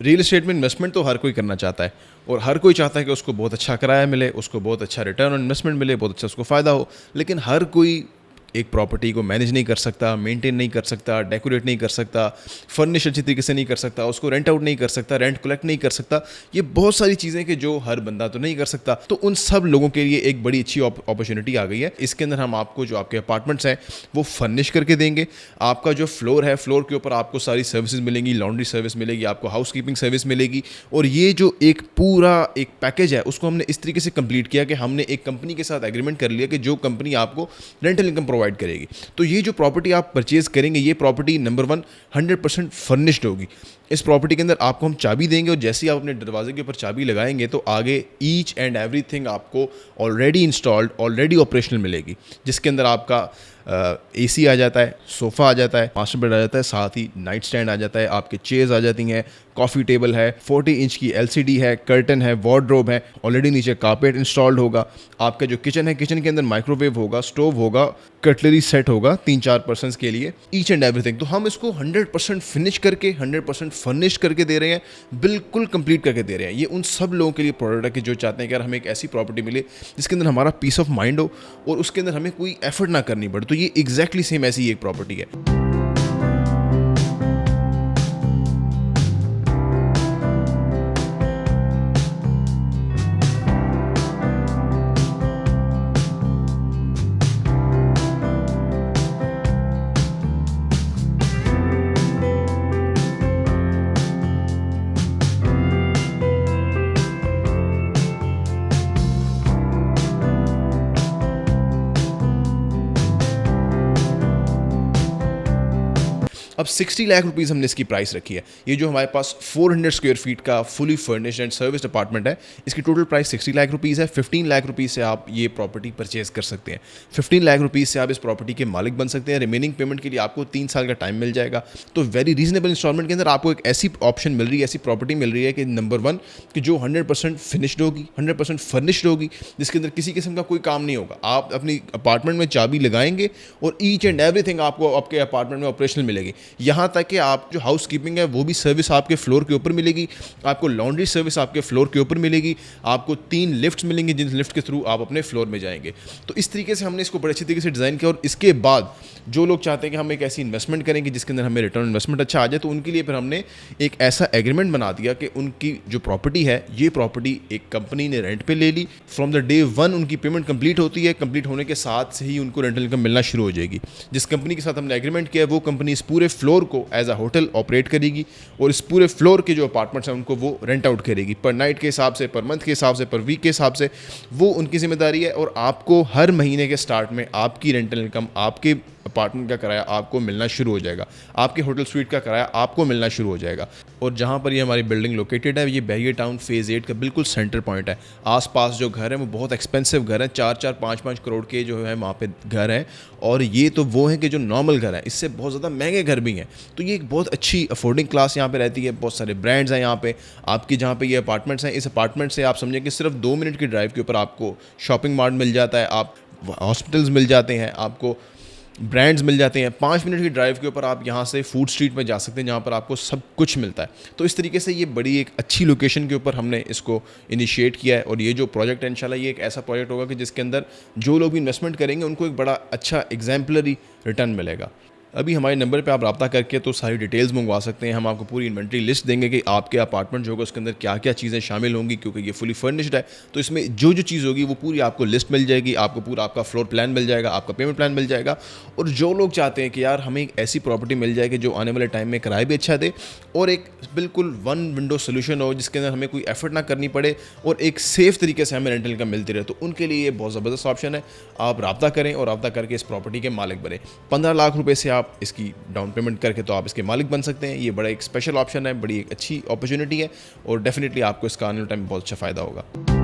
Real estate में investment तो हर कोई करना चाहता है और हर कोई चाहता है कि उसको बहुत अच्छा किराया मिले, उसको बहुत अच्छा रिटर्न ऑन इन्वेस्टमेंट मिले, बहुत अच्छा उसको फ़ायदा हो। लेकिन हर कोई एक प्रॉपर्टी को मैनेज नहीं कर सकता, मेंटेन नहीं कर सकता, डेकोरेट नहीं कर सकता, फर्निश अच्छी तरीके से नहीं कर सकता, उसको रेंट आउट नहीं कर सकता, रेंट कलेक्ट नहीं कर सकता। ये बहुत सारी चीज़ें कि जो हर बंदा तो नहीं कर सकता। तो उन सब लोगों के लिए एक बड़ी अच्छी अपॉर्चुनिटी आ गई है। इसके अंदर हम आपको जो आपके अपार्टमेंट्स हैं वो फर्निश करके देंगे। आपका जो फ्लोर है, फ्लोर के ऊपर आपको सारी सर्विसेज मिलेंगी, लॉन्ड्री सर्विस मिलेगी, आपको हाउस कीपिंग सर्विस मिलेगी। और ये जो एक पूरा एक पैकेज है उसको हमने इस तरीके से कंप्लीट किया कि हमने एक कंपनी के साथ एग्रीमेंट कर लिया कि जो कंपनी आपको रेंटल इनकम प्रोवाइड करेगी। तो ये जो प्रॉपर्टी आप परचेज करेंगे, ये प्रॉपर्टी नंबर 1 100% फर्निश्ड होगी। इस प्रॉपर्टी के अंदर आपको हम चाबी देंगे और जैसे ही आप अपने दरवाजे के ऊपर चाबी लगाएंगे तो आगे ईच एंड एवरीथिंग आपको ऑलरेडी इंस्टॉल्ड, ऑलरेडी ऑपरेशनल मिलेगी, जिसके अंदर आपका एसी आ जाता है, सोफ़ा आ जाता है, मास्टर बेड आ जाता है, साथ ही नाइट स्टैंड आ जाता है, आपके चेयर्स आ जाती हैं, कॉफ़ी टेबल है, 40 इंच की LCD है, कर्टन है, वार्डरोब है, ऑलरेडी नीचे कारपेट इंस्टॉल्ड होगा। आपका जो किचन है, किचन के अंदर माइक्रोवेव होगा, स्टोव होगा, कटलरी सेट होगा 3-4 पर्सनस के लिए, ईच एंड एवरीथिंग। तो हम इसको 100% फिनिश करके, 100% फर्निश करके दे रहे हैं, बिल्कुल कंप्लीट करके दे रहे हैं। ये उन सब लोगों के लिए प्रोडक्ट है कि जो चाहते हैं कि यार हमें एक ऐसी प्रॉपर्टी मिले जिसके अंदर हमारा पीस ऑफ माइंड हो और उसके अंदर हमें कोई एफर्ट ना करनी पड़े। तो ये एग्जैक्टली सेम ऐसी ही एक प्रॉपर्टी है। अब 60 लाख रुपीज़ हमने इसकी प्राइस रखी है। ये जो हमारे पास 400 स्क्वायर फीट का fully furnished and serviced apartment है, इसकी टोटल प्राइस 60 लाख रुपीज़ है। 15 लाख रुपीज़ से आप ये प्रॉपर्टी परचेज कर सकते हैं। 15 लाख रुपीज़ से आप इस प्रॉपर्टी के मालिक बन सकते हैं। रिमेनिंग पेमेंट के लिए आपको 3 साल का टाइम मिल जाएगा। तो वेरी रीजनेबल इंस्टॉलमेंट के अंदर आपको एक ऐसी ऑप्शन मिल रही है, ऐसी प्रॉपर्टी मिल रही है कि नंबर 1 कि जो 100% फिनिश्ड होगी, 100% फर्निश्ड होगी, जिसके अंदर किसी किस्म का कोई काम नहीं होगा। आप अपनी अपार्टमेंट में चाबी लगाएंगे और ईच एंड एवरीथिंग आपको आपके अपार्टमेंट में ऑपरेशनल मिलेगी। यहाँ तक कि आप जो हाउस कीपिंग है वो भी सर्विस आपके फ्लोर के ऊपर मिलेगी, आपको लॉन्ड्री सर्विस आपके फ्लोर के ऊपर मिलेगी, आपको 3 लिफ्ट्स मिलेंगी जिन लिफ्ट के थ्रू आप अपने फ्लोर में जाएंगे। तो इस तरीके से हमने इसको बड़े अच्छी तरीके से डिज़ाइन किया। और इसके बाद जो लोग चाहते हैं कि हम एक ऐसी इन्वेस्टमेंट करेंगे जिसके अंदर हमें रिटर्न इन्वेस्टमेंट अच्छा आ जाए, तो उनके लिए फिर हमने एक ऐसा एग्रीमेंट बना दिया कि उनकी जो प्रॉपर्टी है, ये प्रॉपर्टी एक कंपनी ने रेंट पे ले ली। फ्रॉम द डे 1 उनकी पेमेंट कंप्लीट होती है, कंप्लीट होने के साथ से ही उनको रेंटल इनकम मिलना शुरू हो जाएगी। जिस कंपनी के साथ हमने एग्रीमेंट किया है वो कंपनी इस पूरे फ्लोर को एज अ होटल ऑपरेट करेगी और इस पूरे फ्लोर के जो अपार्टमेंट्स हैं उनको वो रेंट आउट करेगी पर नाइट के हिसाब से, पर मंथ के हिसाब से, पर वीक के हिसाब से। वो उनकी जिम्मेदारी है। और आपको हर महीने के स्टार्ट में आपकी रेंटल इनकम, आपके अपार्टमेंट का किराया आपको मिलना शुरू हो जाएगा, आपके होटल स्वीट का किराया आपको मिलना शुरू हो जाएगा। और जहाँ पर ये हमारी बिल्डिंग लोकेटेड है, ये बैरियर टाउन फेज़ 8 का बिल्कुल सेंटर पॉइंट है। आसपास जो घर हैं वो बहुत एक्सपेंसिव घर हैं, 4-4, 5-5 करोड़ के जो है वहाँ पे घर हैं। और ये तो वो हैं कि जो नॉर्मल घर हैं, इससे बहुत ज़्यादा महंगे घर भी हैं। तो ये एक बहुत अच्छी अफोर्डिंग क्लास यहाँ पे रहती है। बहुत सारे ब्रांड्स हैं यहाँ पे। आपकी जहाँ पे ये अपार्टमेंट्स हैं, इस अपार्टमेंट से आप समझें कि सिर्फ 2 मिनट की ड्राइव के ऊपर आपको शॉपिंग मार्ट मिल जाता है, आप हॉस्पिटल्स मिल जाते हैं, आपको ब्रांड्स मिल जाते हैं। 5 मिनट की ड्राइव के ऊपर आप यहाँ से फूड स्ट्रीट में जा सकते हैं जहाँ पर आपको सब कुछ मिलता है। तो इस तरीके से ये बड़ी एक अच्छी लोकेशन के ऊपर हमने इसको इनिशिएट किया है। और ये जो प्रोजेक्ट है इंशाल्लाह ये एक ऐसा प्रोजेक्ट होगा कि जिसके अंदर जो लोग भी इन्वेस्टमेंट करेंगे उनको एक बड़ा अच्छा एग्जाम्पलरी रिटर्न मिलेगा। अभी हमारे नंबर पे आप रब्ता करके तो सारी डिटेल्स मंगवा सकते हैं। हम आपको पूरी इन्वेंट्री लिस्ट देंगे कि आपके अपार्टमेंट जो होगा उसके अंदर क्या क्या चीज़ें शामिल होंगी, क्योंकि ये फुली फर्निश्ड है। तो इसमें जो जो चीज़ होगी वो पूरी आपको लिस्ट मिल जाएगी, आपको पूरा आपका फ्लोर प्लान मिल जाएगा, आपका पेमेंट प्लान मिल जाएगा। और जो लोग चाहते हैं कि यार हमें एक ऐसी प्रॉपर्टी मिल जाए कि जो आने वाले टाइम में किराया भी अच्छा दे और एक बिल्कुल 1 विंडो सोल्यूशन हो जिसके अंदर हमें कोई एफर्ट ना करनी पड़े और एक सेफ़ तरीके से हमें रेंटल इनकम मिलती रहे, तो उनके लिए ये बहुत ज़बरदस्त ऑप्शन है। आप रब्ता करें और रब्ता करके इस प्रॉपर्टी के मालिक बने। 15 लाख रुपये से आप इसकी डाउन पेमेंट करके तो आप इसके मालिक बन सकते हैं। ये बड़ा एक स्पेशल ऑप्शन है, बड़ी एक अच्छी अपॉर्चुनिटी है और डेफिनेटली आपको इसका आने वाले टाइम में बहुत अच्छा फ़ायदा होगा।